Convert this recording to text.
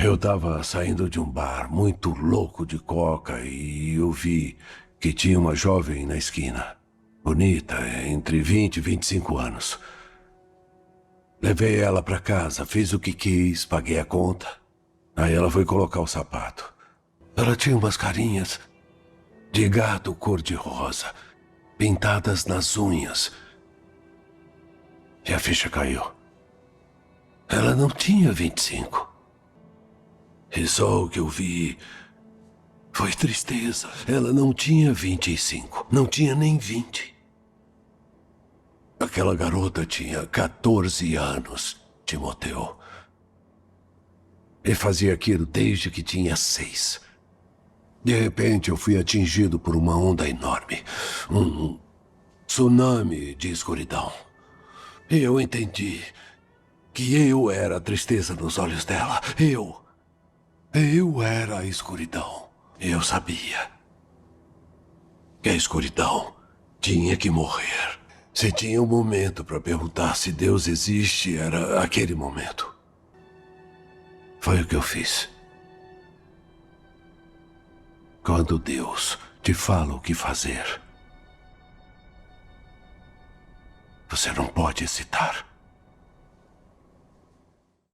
Eu tava saindo de um bar muito louco de coca e eu vi que tinha uma jovem na esquina. Bonita, entre 20 e 25 anos. Levei ela pra casa, fiz o que quis, paguei a conta. Aí ela foi colocar o sapato. Ela tinha umas carinhas de gato cor-de-rosa, pintadas nas unhas. E a ficha caiu. Ela não tinha 25. E só o que eu vi foi tristeza. Ela não tinha 25. Não tinha nem 20. Aquela garota tinha 14 anos, Timoteu. E fazia aquilo desde que tinha 6. De repente, eu fui atingido por uma onda enorme. Um tsunami de escuridão. E eu entendi que eu era a tristeza nos olhos dela. Eu era a escuridão. E eu sabia que a escuridão tinha que morrer. Se tinha um momento para perguntar se Deus existe, era aquele momento. Foi o que eu fiz. Quando Deus te fala o que fazer, você não pode hesitar.